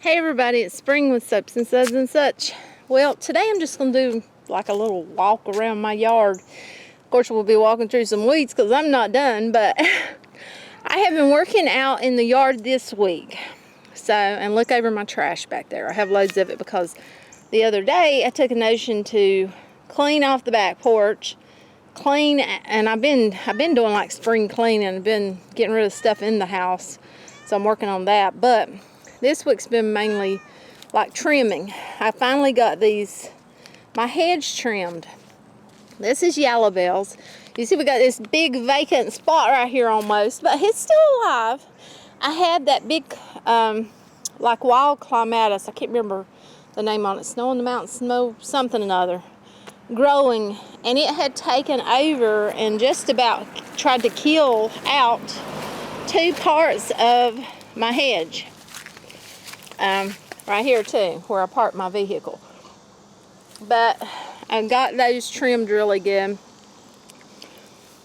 Hey everybody, it's Spring with Soaps and Suds and Such. Well, today I'm just going to do like a little walk around my yard. Of course, we'll be walking through some weeds because I'm not done, but I have been working out in the yard this week. So, and look over my trash back there. I have loads of it because the other day I took a notion to clean off the back porch, clean, and I've been doing like spring cleaning. I've been getting rid of stuff in the house, so I'm working on that. But this week's been mainly like trimming. I finally got my hedge trimmed. This is yellow bells. You see we got this big vacant spot right here almost, but he's still alive. I had that big like wild clematis, I can't remember the name on it, snow in the mountains, snow something or another, growing, and it had taken over and just about tried to kill out 2 parts of my hedge. Right here too, where I park my vehicle. But I got those trimmed really good.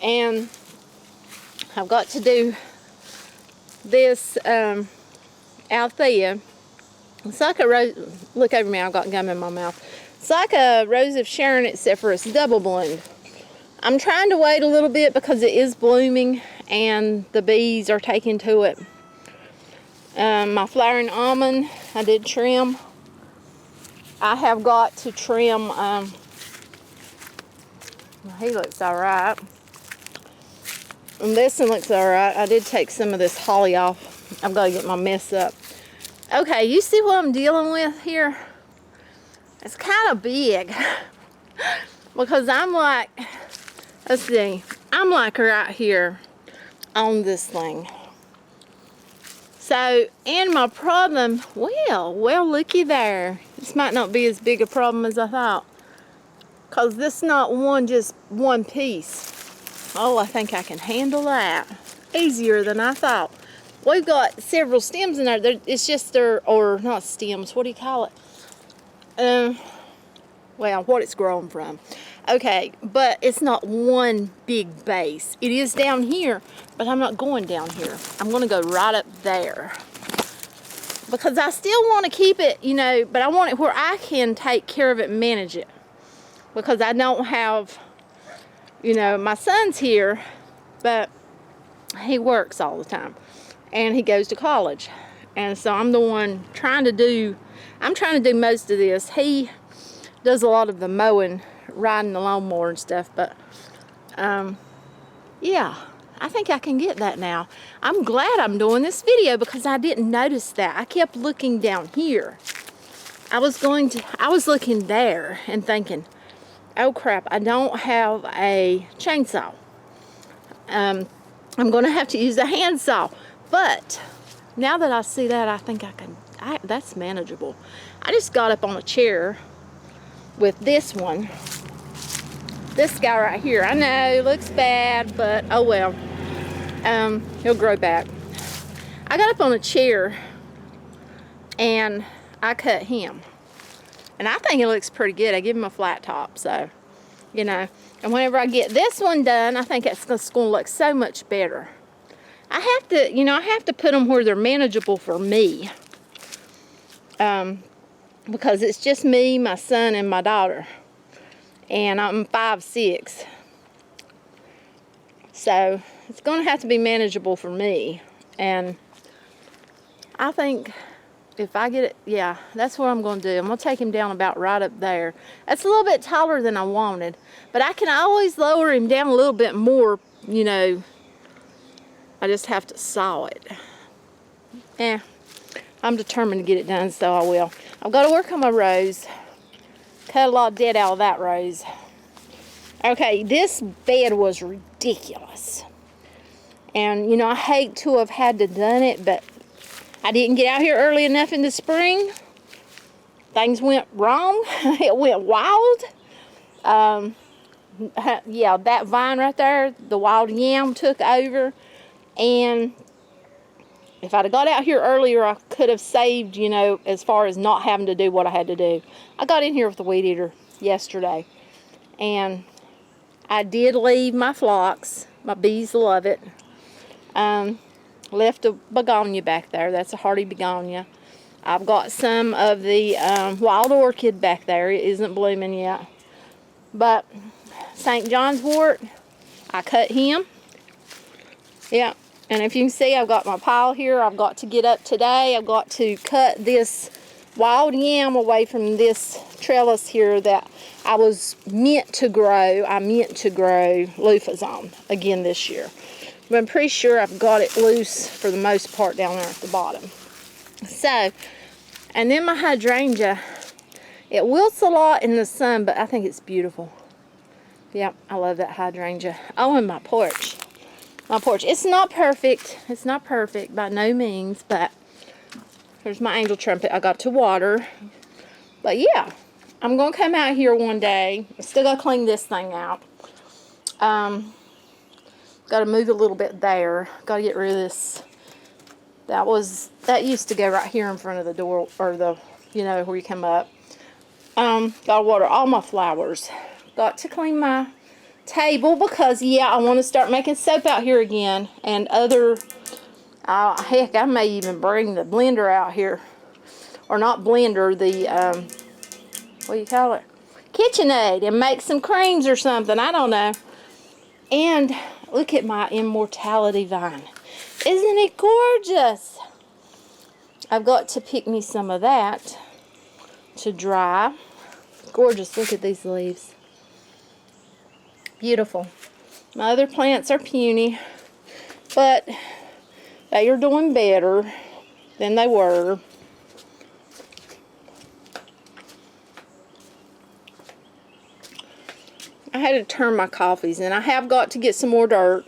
And I've got to do this Althea. It's like a rose, look over me, I've got gum in my mouth. It's like a Rose of Sharon except for it's double bloomed. I'm trying to wait a little bit because it is blooming and the bees are taking to it. My flowering almond, I did trim. I have got to trim, he looks alright. And this one looks alright. I did take some of this holly off. I've got to get my mess up. Okay, you see what I'm dealing with here? It's kind of big. Because I'm like, let's see, I'm like right here on this thing. So, and my problem, well, looky there. This might not be as big a problem as I thought. Because this is not just one piece. Oh, I think I can handle that. Easier than I thought. We've got several stems in there. It's just or not stems, what do you call it? Well, what it's grown from. Okay, but it's not one big base. It is down here, but I'm not going down here. I'm going to go right up there. Because I still want to keep it, you know, but I want it where I can take care of it and manage it. Because I don't have, you know, my son's here, but he works all the time. And he goes to college. And so I'm the one trying to do most of this. He does a lot of the mowing, riding the lawnmower and stuff, but yeah, I think I can get that now. I'm glad I'm doing this video because I didn't notice that. I kept looking down here. I was looking there and thinking, oh crap, I don't have a chainsaw. I'm going to have to use a handsaw, but now that I see that, I think that's manageable. I just got up on a chair with this one. This guy right here, I know, looks bad, but oh well. He'll grow back. I got up on a chair and I cut him. And I think it looks pretty good. I give him a flat top, so, you know. And whenever I get this one done, I think it's going to look so much better. I have to put them where they're manageable for me. Because it's just me, my son, and my daughter. And I'm 5'6". So it's going to have to be manageable for me. And I think if I get it, yeah, that's what I'm going to do. I'm going to take him down about right up there. That's a little bit taller than I wanted. But I can always lower him down a little bit more, you know. I just have to saw it. Yeah. I'm determined to get it done, so I will. I've got to work on my rose. Cut a lot of dead out of that rose. Okay, this bed was ridiculous. And, you know, I hate to have had to done it, but I didn't get out here early enough in the spring. Things went wrong. It went wild. Yeah, that vine right there, the wild yam took over. And if I'd have got out here earlier, I could have saved, you know, as far as not having to do what I had to do. I got in here with the weed eater yesterday. And I did leave my phlox. My bees love it. Left a begonia back there. That's a hardy begonia. I've got some of the wild orchid back there. It isn't blooming yet. But St. John's wort, I cut him. Yeah, and if you can see, I've got my pile here. I've got to get up today. I've got to cut this wild yam away from this trellis here that I was meant to grow. I meant to grow loofahs on again this year. But I'm pretty sure I've got it loose for the most part down there at the bottom. So, and then my hydrangea, it wilts a lot in the sun, but I think it's beautiful. Yep, I love that hydrangea. Oh, and my porch. My porch. It's not perfect. It's not perfect by no means, but here's my angel trumpet I got to water. But yeah, I'm going to come out here one day. I still got to clean this thing out. Got to move a little bit there. Got to get rid of this. That used to go right here in front of the door, or the, you know, where you come up. Got to water all my flowers. Got to clean my table because, yeah, I want to start making soap out here again. And other, heck, I may even bring the blender out here. Or not blender, the, what do you call it? KitchenAid, and make some creams or something. I don't know. And look at my immortality vine. Isn't it gorgeous? I've got to pick me some of that to dry. Gorgeous. Look at these leaves. Beautiful. My other plants are puny, but they are doing better than they were. I had to turn my coffees, and I have got to get some more dirt.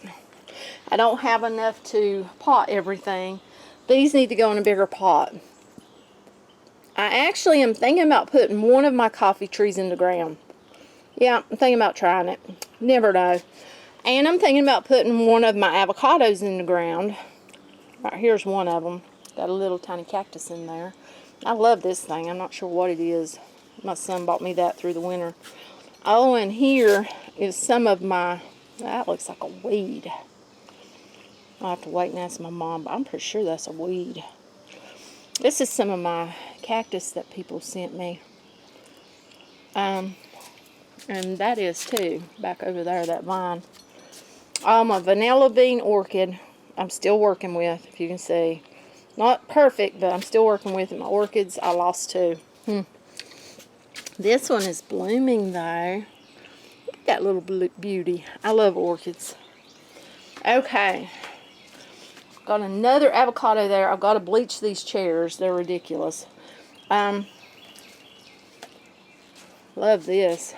I don't have enough to pot everything. These need to go in a bigger pot. I actually am thinking about putting one of my coffee trees in the ground. Yeah, I'm thinking about trying it. Never know. And I'm thinking about putting one of my avocados in the ground. Right here's one of them. Got a little tiny cactus in there. I love this thing. I'm not sure what it is. My son bought me that through the winter. Oh, and here is some of my, that looks like a weed. I'll have to wait and ask my mom, but I'm pretty sure that's a weed. This is some of my cactus that people sent me. And that is too, back over there, that vine. My vanilla bean orchid, I'm still working with, if you can see. Not perfect, but I'm still working with it. My orchids, I lost two. This one is blooming though. Look at that little beauty. I love orchids. Okay. Got another avocado there. I've got to bleach these chairs. They're ridiculous. Love this.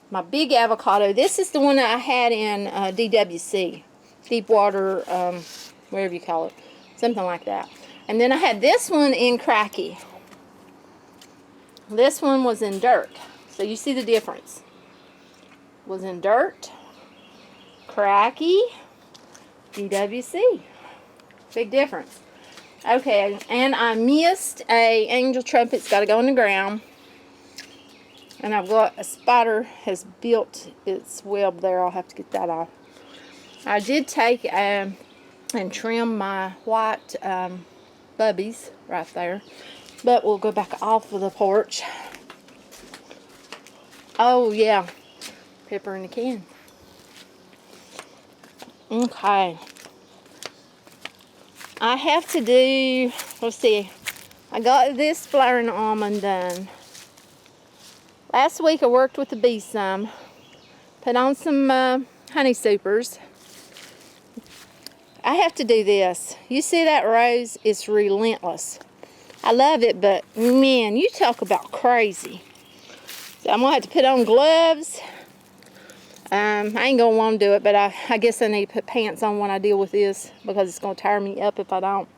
My big avocado. This is the one that I had in DWC. Deep water, whatever you call it. Something like that. And then I had this one in Cracky. This one was in dirt. So you see the difference. Was in dirt, Cracky, DWC. Big difference. Okay, and I missed a angel trumpet. It's got to go in the ground. And I've got a spider has built its web there. I'll have to get that off. I did take and trim my white bubbies right there. But we'll go back off of the porch. Oh, yeah. Pepper in the can. Okay. I have to do, let's see. I got this flowering almond done. Last week I worked with the bees some. Put on some honey supers. I have to do this. You see that rose? It's relentless. I love it, but man, you talk about crazy. So I'm going to have to put on gloves. I ain't going to want to do it, but I guess I need to put pants on when I deal with this because it's going to tire me up if I don't.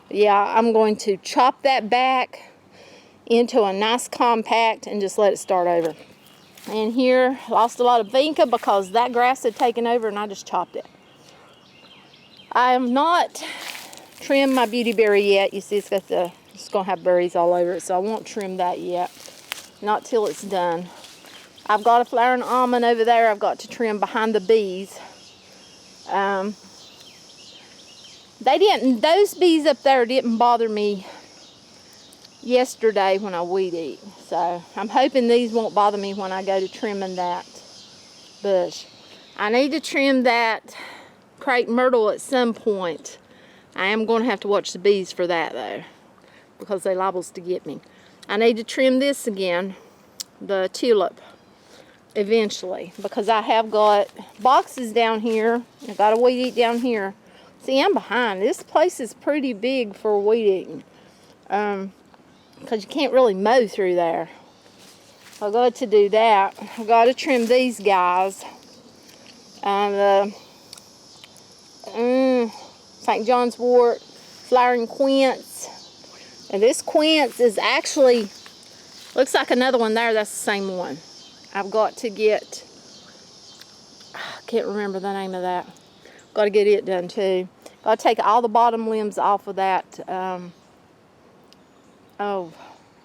But yeah, I'm going to chop that back into a nice compact and just let it start over. And here, lost a lot of vinca because that grass had taken over and I just chopped it. I am not trimmed my beauty berry yet. You see, it's going to have berries all over it, so I won't trim that yet. Not till it's done. I've got a flowering almond over there I've got to trim behind the bees. Those bees up there didn't bother me yesterday when I weed eat. So I'm hoping these won't bother me when I go to trimming that bush. I need to trim that crepe myrtle at some point. I am going to have to watch the bees for that though, because they liables to get me. I need to trim this again, the tulip, eventually, because I have got boxes down here. I've got a weed eat down here. See, I'm behind. This place is pretty big for weed eating, because you can't really mow through there. I've got to do that. I've got to trim these guys. St. John's wort, flowering quince. And this quince is actually, looks like another one there. That's the same one. I've got to get, I can't remember the name of that. Got to get it done too. Got to take all the bottom limbs off of that. Oh,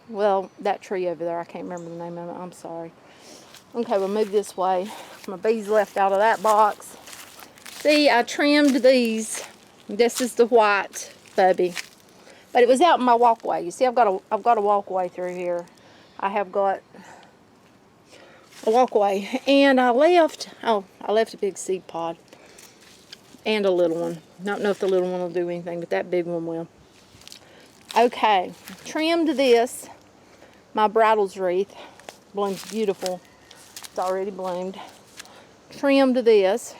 well, that tree over there. I can't remember the name of it. I'm sorry. Okay, we'll move this way. My bees left out of that box. See, I trimmed these. This is the white bubby, but it was out in my walkway. You see, I've got a walkway through here. I have got a walkway, and I left a big seed pod and a little one. Don't know if the little one will do anything, but that big one will. Okay, trimmed this. My bridal's wreath blooms beautiful. It's already bloomed. Trimmed this.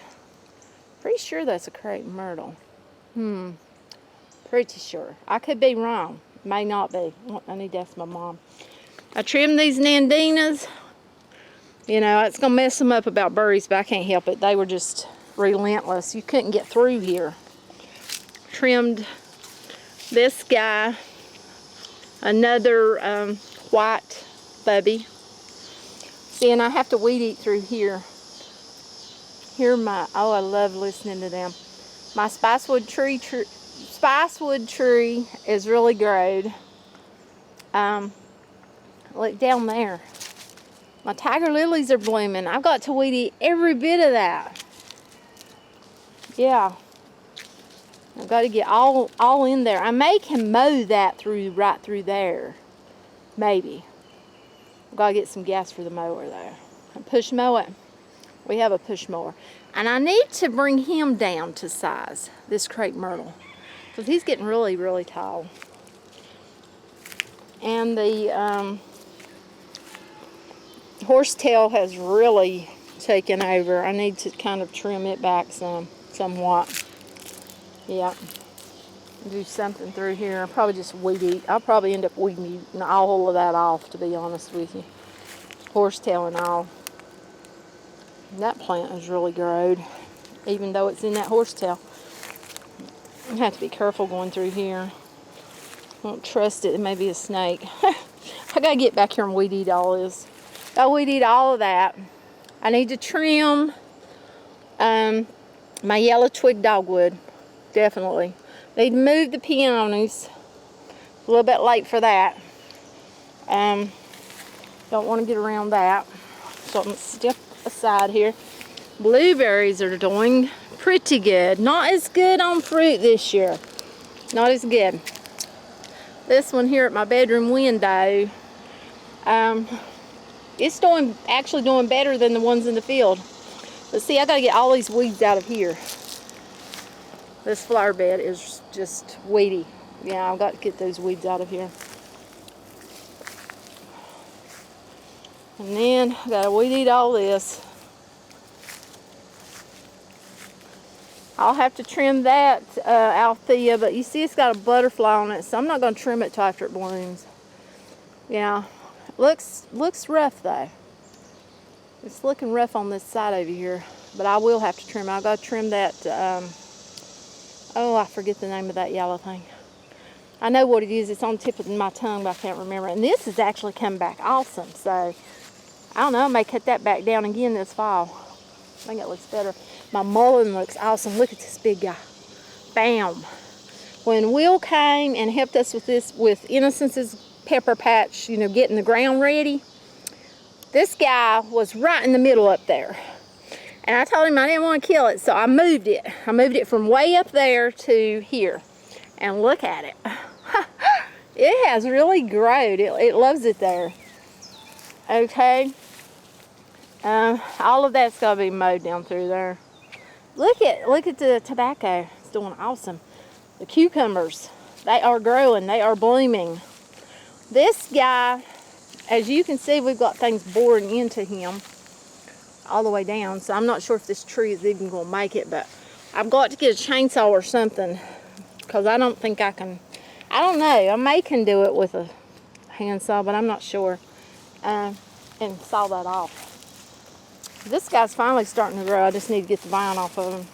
Pretty sure that's a crepe myrtle. Pretty sure. I could be wrong. May not be. I need to ask my mom. I trimmed these nandinas. You know, it's going to mess them up about berries, but I can't help it. They were just relentless. You couldn't get through here. Trimmed this guy. Another white bubby. See, and I have to weed eat through here. Here my, oh, I love listening to them. My spicewood tree is really growed. Look down there. My tiger lilies are blooming. I've got to weed eat every bit of that. Yeah. I've got to get all in there. I may can mow that right through there. Maybe. I've got to get some gas for the mower though. And push mow it. We have a push mower. And I need to bring him down to size, this crepe myrtle, because he's getting really, really tall. And the horsetail has really taken over. I need to kind of trim it back somewhat. Yeah. Do something through here. I'll probably just weed eat. I'll probably end up weeding all of that off, to be honest with you. Horsetail and all. That plant is really growed, even though it's in that horsetail. I have to be careful going through here. I don't trust it. It may be a snake. I gotta get back here and weed eat all this. Gotta weed eat all of that. I need to trim my yellow twig dogwood. Definitely. Need to move the peonies. A little bit late for that. Don't want to get around that. So I'm gonna step aside here. Blueberries are doing pretty good. Not as good on fruit this year. Not as good. This one here at my bedroom window, it's actually doing better than the ones in the field. But see, I gotta get all these weeds out of here. This flower bed is just weedy. Yeah, I've got to get those weeds out of here. And then I gotta weed eat all this. I'll have to trim that Althea, but you see it's got a butterfly on it, so I'm not gonna trim it till after it blooms. Yeah, looks rough though. It's looking rough on this side over here, but I will have to trim it. I've got to trim that. Oh, I forget the name of that yellow thing. I know what it is. It's on the tip of my tongue, but I can't remember. And this has actually come back awesome. So I don't know. I may cut that back down again this fall. I think it looks better. My mullein looks awesome. Look at this big guy. Bam. When Will came and helped us with this, with Innocence's pepper patch, you know, getting the ground ready, this guy was right in the middle up there. And I told him I didn't want to kill it, so I moved it. I moved it from way up there to here. And look at it. it has really grown. It loves it there. Okay. All of that's got to be mowed down through there. Look at the tobacco. It's doing awesome. The cucumbers, they are growing. They are blooming. This guy, as you can see, we've got things boring into him all the way down. So I'm not sure if this tree is even going to make it, but I've got to get a chainsaw or something because I don't think I can. I don't know. I may can do it with a handsaw, but I'm not sure. And saw that off. This guy's finally starting to grow. I just need to get the vine off of him.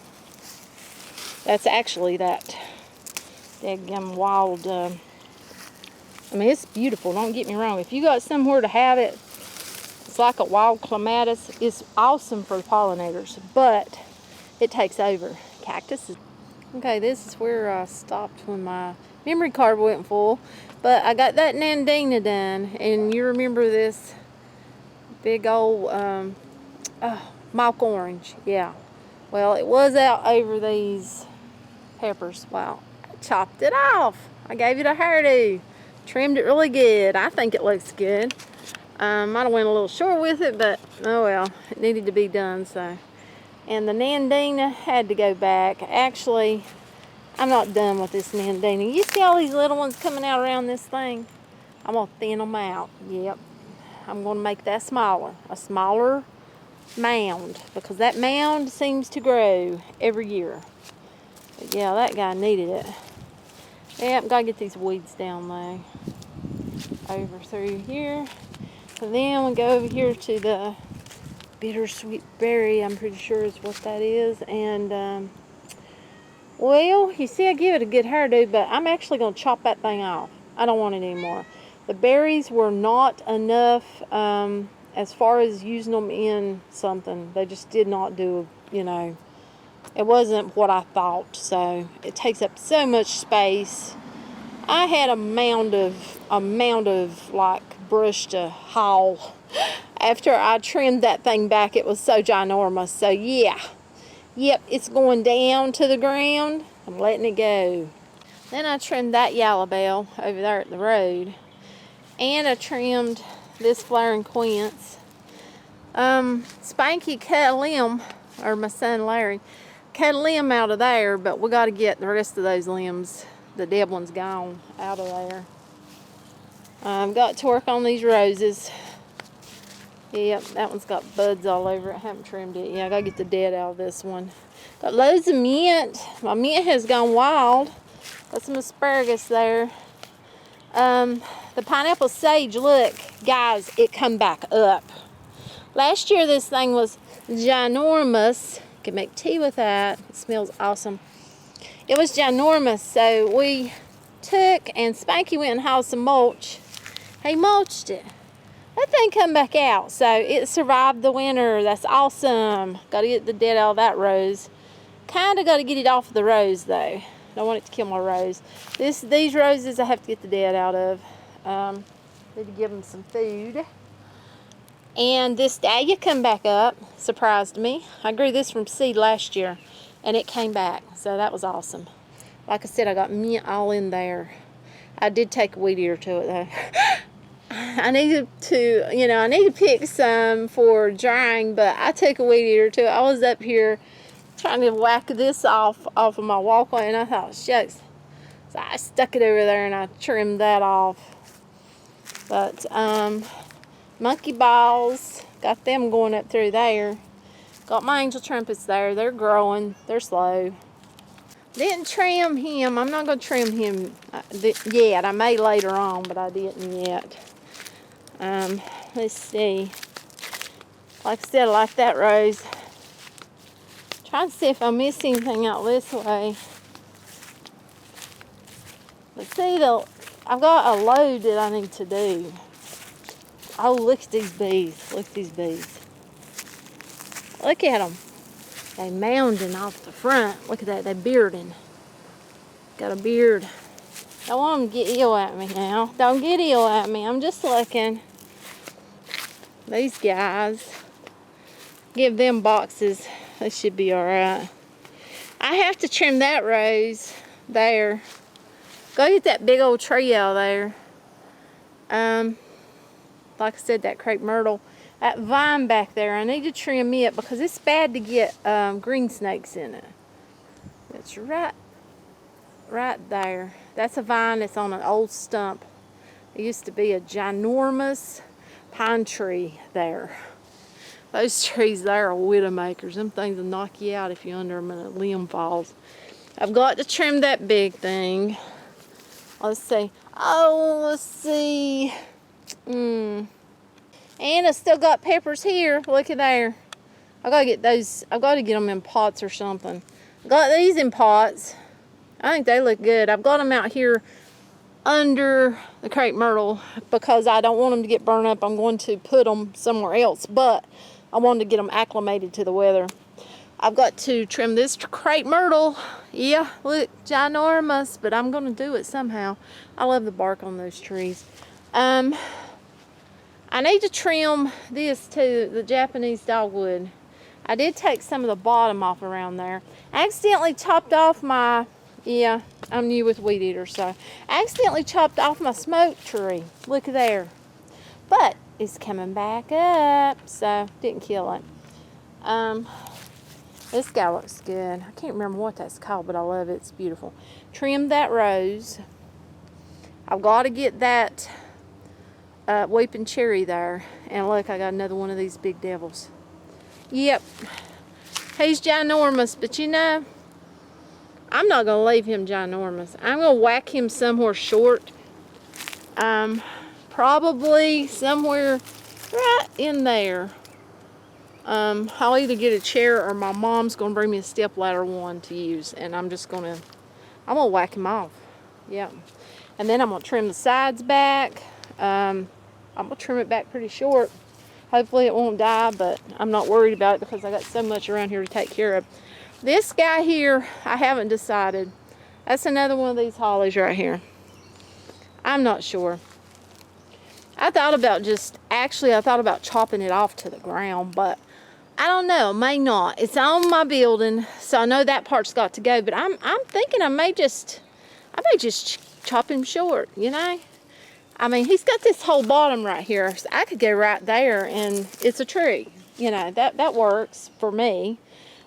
That's actually that daggum wild. I mean, it's beautiful. Don't get me wrong. If you got somewhere to have it, it's like a wild clematis. It's awesome for the pollinators, but it takes over. Cactus. Okay, this is where I stopped when my memory card went full. But I got that Nandina done, and you remember this big old mock orange. Yeah. Well, it was out over these peppers. Wow. I chopped it off. I gave it a hairdo. Trimmed it really good. I think it looks good. Might have went a little short with it, but oh well. It needed to be done, so. And the Nandina had to go back. Actually, I'm not done with this Nandina. You see all these little ones coming out around this thing? I'm going to thin them out. Yep. I'm going to make that smaller. A smaller mound. Because that mound seems to grow every year. But yeah, that guy needed it. Yep, got to get these weeds down though. Over through here. And then we go over here to the bittersweet berry. I'm pretty sure is what that is. And well, you see I give it a good hairdo, but I'm actually going to chop that thing off. I don't want it anymore. The berries were not enough as far as using them in something. They just did not do, you know, it wasn't what I thought. So it takes up so much space. I had a mound of like brush to haul. After I trimmed that thing back, it was so ginormous. So yeah. Yep, it's going down to the ground. I'm letting it go. Then I trimmed that yellow bell over there at the road. And I trimmed this flowering quince. Spanky cut a limb, or my son Larry, cut a limb out of there, but we got to get the rest of those limbs. The dead one's gone out of there. I've got to work on these roses. Yep, that one's got buds all over it. I haven't trimmed it yet. I gotta get the dead out of this one. Got loads of mint. My mint has gone wild. Got some asparagus there. The pineapple sage, look, guys, it come back up. Last year this thing was ginormous. Can make tea with that. It smells awesome. It was ginormous, so we took and Spanky went and hauled some mulch. He mulched it. That thing come back out, so it survived the winter. That's awesome. Got to get the dead out of that rose. Kind of got to get it off of the rose though. Don't want it to kill my rose. These roses I have to get the dead out of. Need to give them some food. And this dahlia come back up. Surprised me. I grew this from seed last year, and it came back, so that was awesome. Like I said, I got mint all in there. I did take a weed eater to it though. I needed to, you know, I need to pick some for drying, but I took a weed eater to it. I was up here trying to whack this off of my walkway, and I thought, shucks. So I stuck it over there and I trimmed that off. But monkey balls, got them going up through there. Got my angel trumpets there. They're growing. They're slow. Didn't trim him. I'm not going to trim him yet. I may later on, but I didn't yet. Let's see. Like I said, I like that rose. Trying to see if I miss anything out this way. Let's see, I've got a load that I need to do. Oh, look at these bees. Look at these bees. Look at them. They mounding off the front. Look at that. They bearding. Got a beard. Don't want them to get ill at me now. Don't get ill at me. I'm just looking. These guys. Give them boxes. They should be alright. I have to trim that rose there. Go get that big old tree out of there. Like I said, that crepe myrtle. That vine back there, I need to trim it because it's bad to get green snakes in it. It's right there. That's a vine that's on an old stump. It used to be a ginormous pine tree there. Those trees there are widowmakers. Them things will knock you out if you're under them and a limb falls. I've got to trim that big thing. Let's see. Oh, let's see. And I still got peppers here. Look at there. I gotta get those. I've got to get them in pots or something. I got these in pots. I think they look good. I've got them out here under the crepe myrtle because I don't want them to get burned up. I'm going to put them somewhere else, but I wanted to get them acclimated to the weather. I've got to trim this crepe myrtle. Yeah, look, ginormous, but I'm going to do it somehow. I love the bark on those trees. I need to trim this too, the Japanese dogwood. I did take some of the bottom off around there. I accidentally chopped off my, yeah, I'm new with weed eater, so I accidentally chopped off my smoke tree. Look there. But it's coming back up, so didn't kill it. This guy looks good. I can't remember what that's called, but I love it. It's beautiful. Trim that rose. I've got to get that weeping cherry there. And look, I got another one of these big devils. Yep. He's ginormous, but you know, I'm not going to leave him ginormous. I'm going to whack him somewhere short. Probably somewhere right in there. I'll either get a chair or my mom's going to bring me a stepladder one to use. And I'm going to whack him off. Yep. And then I'm going to trim the sides back. I'm going to trim it back pretty short. Hopefully it won't die, but I'm not worried about it because I got so much around here to take care of. This guy here, I haven't decided. That's another one of these hollies right here. I'm not sure. I thought about chopping it off to the ground, but I don't know, may not. It's on my building, so I know that part's got to go, but I'm thinking I may just chop him short, you know? I mean, he's got this whole bottom right here, so I could go right there and it's a tree. You know, that works for me.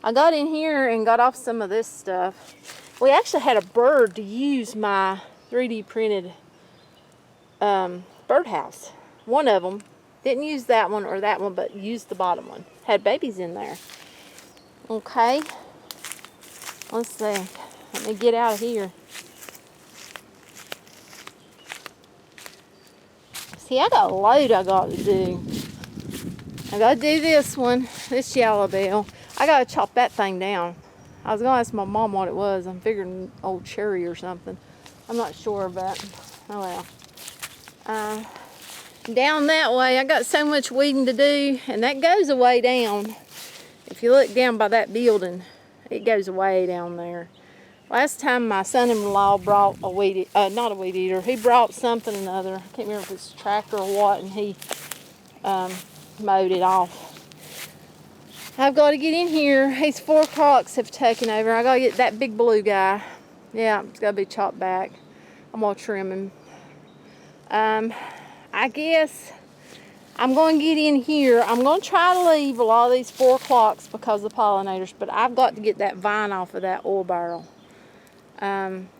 I got in here and got off some of this stuff. We actually had a bird to use my 3D printed birdhouse. One of them. Didn't use that one or that one, but used the bottom one. Had babies in there. Okay. Let's see. Let me get out of here. See, I got a load I got to do. I got to do this one, this yellow bell. I got to chop that thing down. I was going to ask my mom what it was. I'm figuring old cherry or something. I'm not sure, but oh well. Down that way, I got so much weeding to do, and that goes away down. If you look down by that building, it goes way down there. Last time my son-in-law brought a not a weed eater, he brought something or another. I can't remember if it's a tractor or what, and he mowed it off. I've got to get in here. These 4 o'clocks have taken over. I got to get that big blue guy. Yeah, it's got to be chopped back. I'm going to trim him. I guess I'm going to get in here. I'm going to try to leave a lot of these 4 o'clocks because of the pollinators, but I've got to get that vine off of that oil barrel.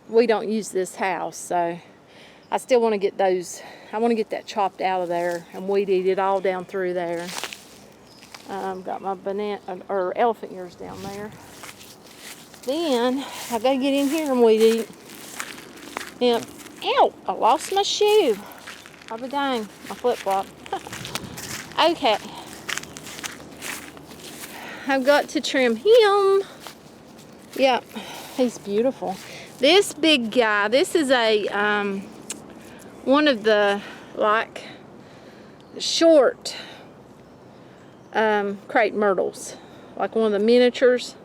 We don't use this house, so I still want to get those. I want to get that chopped out of there and weed eat it all down through there. Got my banana or elephant ears down there. Then I gotta get in here and weed eat. Yep. Ow! I lost my shoe. I'll be dang, my flip flop. Okay. I've got to trim him. Yep, he's beautiful. This big guy, this is a one of the like short crepe myrtles, like one of the miniatures.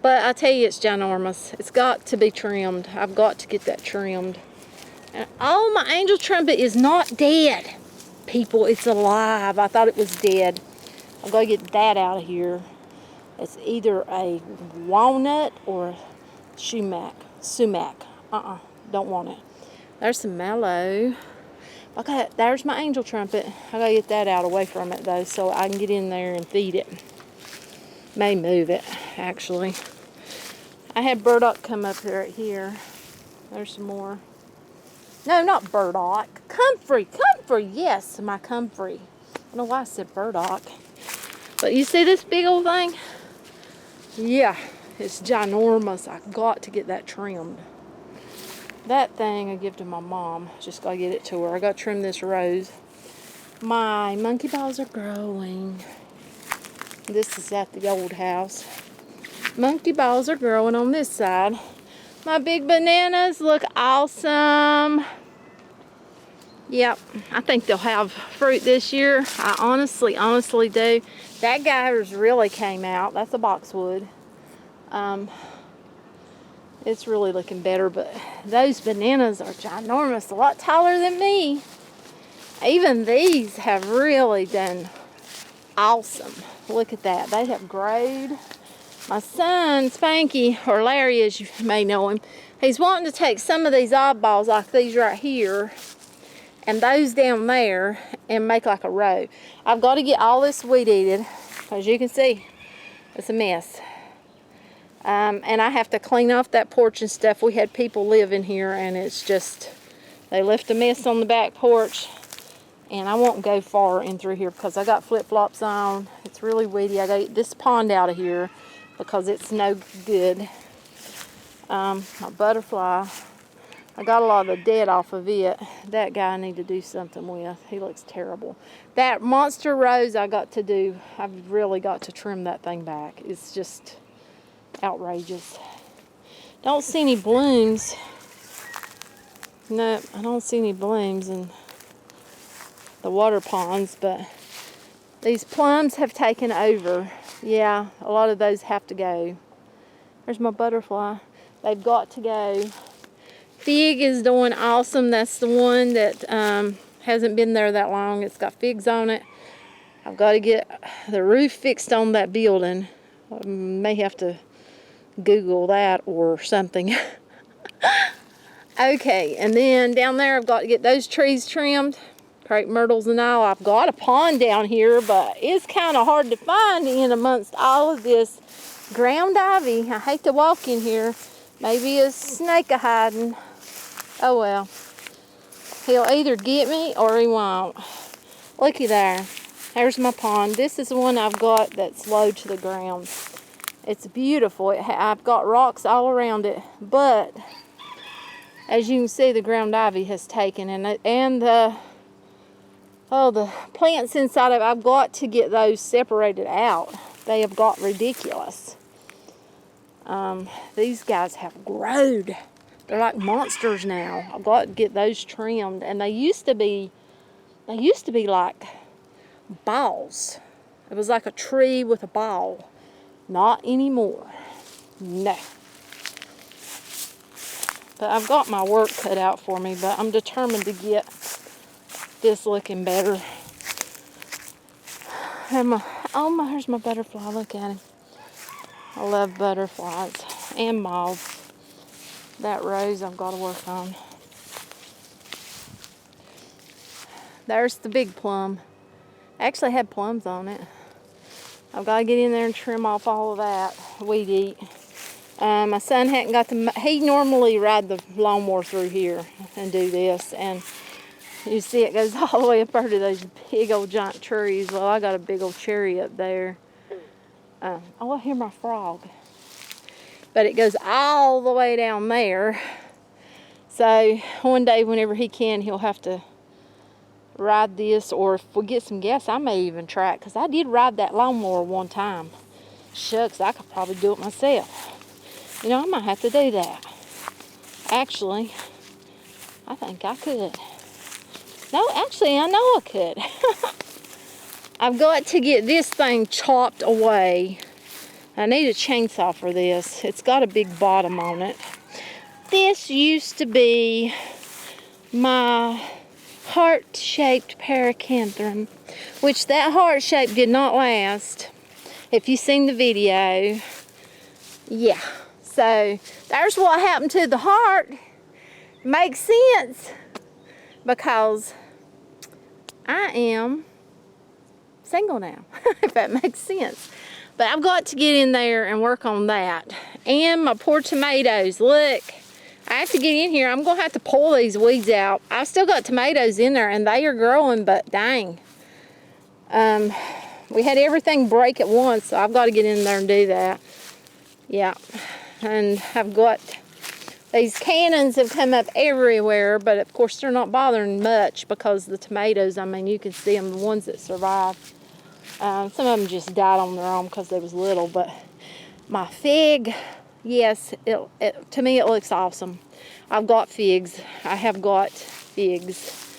But I tell you, it's ginormous. It's got to be trimmed. I've got to get that trimmed. And oh, my angel trumpet is not dead, people. It's alive. I thought it was dead. I've got to get that out of here. It's either a walnut or sumac. Don't want it. There's some mallow. Okay, there's my angel trumpet. I gotta get that out away from it though, so I can get in there and feed it. May move it, actually. I had burdock come up right here. There's some more. No, not burdock. Comfrey. Comfrey. Yes, my comfrey. I don't know why I said burdock. But you see this big old thing? Yeah, it's ginormous. I got to get that trimmed. That thing I give to my mom. Just gotta get it to her. I gotta trim this rose. My monkey balls are growing. This is at the old house. Monkey balls are growing on this side. My big bananas look awesome. Yep, I think they'll have fruit this year. I honestly do. That guy really came out. That's a boxwood. It's really looking better, but those bananas are ginormous, a lot taller than me. Even these have really done awesome. Look at that. They have growed. My son, Spanky, or Larry as you may know him, he's wanting to take some of these oddballs like these right here and those down there and make like a row. I've got to get all this weed eated. As you can see, it's a mess. And I have to clean off that porch and stuff. We had people live in here and it's just, they left a mess on the back porch. And I won't go far in through here because I got flip-flops on. It's really weedy. I got to get this pond out of here because it's no good. My butterfly, I got a lot of the dead off of it. That guy I need to do something with. He looks terrible. That monster rose I got to do, I've really got to trim that thing back. It's just outrageous. Don't see any blooms. No, I don't see any blooms in the water ponds, but these plums have taken over. Yeah, a lot of those have to go. There's my butterfly. They've got to go. Fig is doing awesome. That's the one that hasn't been there that long. It's got figs on it. I've got to get the roof fixed on that building. I may have to Google that or something. Okay, and then down there I've got to get those trees trimmed. Crepe myrtles and all. I've got a pond down here, but it's kind of hard to find in amongst all of this ground ivy. I hate to walk in here. Maybe a snake a-hiding. Oh well. He'll either get me or he won't. Looky there. There's my pond. This is the one I've got that's low to the ground. It's beautiful. I've got rocks all around it, but as you can see, the ground ivy has taken, and the plants inside of it, I've got to get those separated out. They have got ridiculous. These guys have growed. They're like monsters now. I've got to get those trimmed, and they used to be like balls. It was like a tree with a ball. Not anymore. No. But I've got my work cut out for me, but I'm determined to get this looking better. And here's my butterfly. Look at him. I love butterflies and moths. That rose I've got to work on. There's the big plum. I actually had plums on it. I've got to get in there and trim off all of that weed eat. My son hadn't got he normally ride the lawnmower through here and do this, and you see it goes all the way up there to those big old giant trees. Well, I got a big old cherry up there. Oh, I hear my frog. But it goes all the way down there. So one day whenever he can, he'll have to ride this, or if we get some gas, I may even try it, because I did ride that lawnmower one time. Shucks, I could probably do it myself. You know, I might have to do that. Actually, I think I could. No, actually, I know I could. I've got to get this thing chopped away. I need a chainsaw for this. It's got a big bottom on it. This used to be my heart-shaped paracanthrum, which that heart shape did not last. If you've seen the video, yeah. So there's what happened to the heart. makes sense because I am single now, if that makes sense. But I've got to get in there and work on that. And my poor tomatoes, look. I have to get in here. I'm gonna have to pull these weeds out. I've still got tomatoes in there and they are growing, but dang. We had everything break at once, so I've got to get in there and do that. Yeah, and I've got these cannons have come up everywhere, but of course they're not bothering much because the tomatoes, I mean, you can see them, the ones that survived. Some of them just died on their own because they was little, but my fig, yes, to me it looks awesome. I've got figs. I have got figs.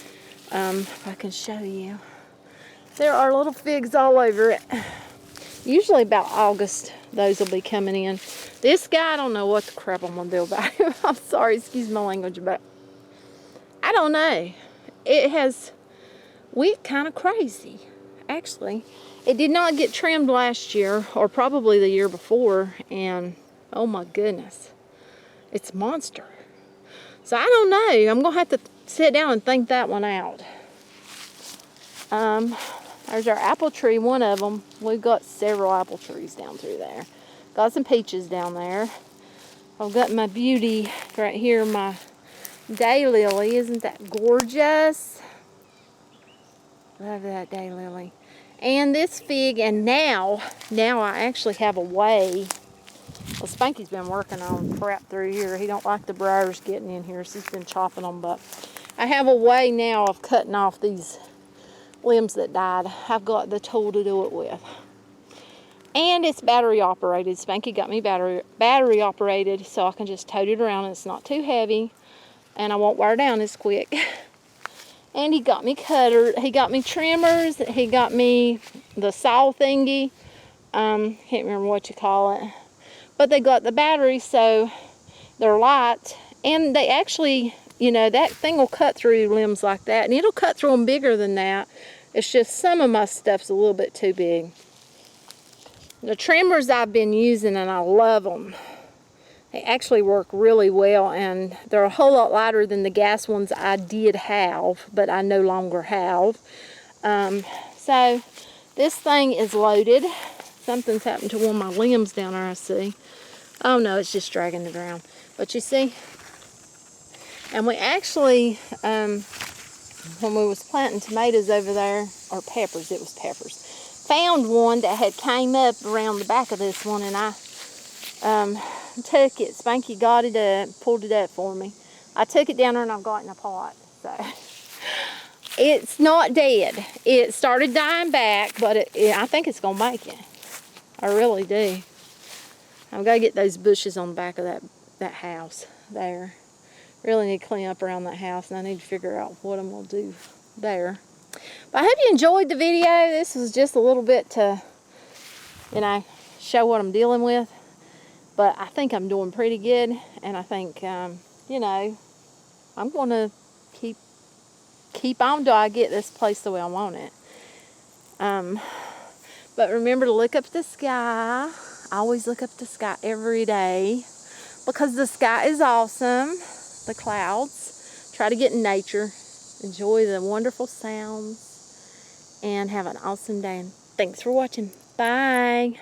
If I can show you. There are little figs all over it. Usually about August, those will be coming in. This guy, I don't know what the crap I'm gonna do about him. I'm sorry, excuse my language, but I don't know. It went kind of crazy, actually. It did not get trimmed last year, or probably the year before, and oh my goodness, it's a monster. So I don't know. I'm gonna have to sit down and think that one out. There's our apple tree, one of them. We've got several apple trees down through there. Got some peaches down there. I've got my beauty right here, my daylily. Isn't that gorgeous? Love that daylily. And this fig, and now I actually have a way. Well, Spanky's been working on crap through here. He don't like the briars getting in here, so he's been chopping them. But I have a way now of cutting off these limbs that died. I've got the tool to do it with. And it's battery operated. Spanky got me battery operated, so I can just tote it around and it's not too heavy. And I won't wear down as quick. And he got me he got me trimmers, he got me the saw thingy. Can't remember what you call it. But they got the battery, so they're light. And they actually, you know, that thing will cut through limbs like that. And it'll cut through them bigger than that. It's just some of my stuff's a little bit too big. The trimmers I've been using, and I love them. They actually work really well, and they're a whole lot lighter than the gas ones I did have, but I no longer have. So this thing is loaded. Something's happened to one of my limbs down there, I see. Oh no, it's just dragging the ground. But you see, and we actually, when we was planting tomatoes over there, or peppers, it was peppers, found one that had came up around the back of this one, and I took it. Spanky got it up, pulled it up for me. I took it down there and I've got it in a pot. So it's not dead. It started dying back, but I think it's gonna make it. I really do. I've got to get those bushes on the back of that house there. Really need to clean up around that house, and I need to figure out what I'm gonna do there. But I hope you enjoyed the video. This was just a little bit to, you know, show what I'm dealing with. But I think I'm doing pretty good, and I think, you know, I'm going to keep on till I get this place the way I want it. But remember to look up at the sky. I always look up at the sky every day because the sky is awesome. The clouds. Try to get in nature. Enjoy the wonderful sounds, and have an awesome day. And thanks for watching. Bye.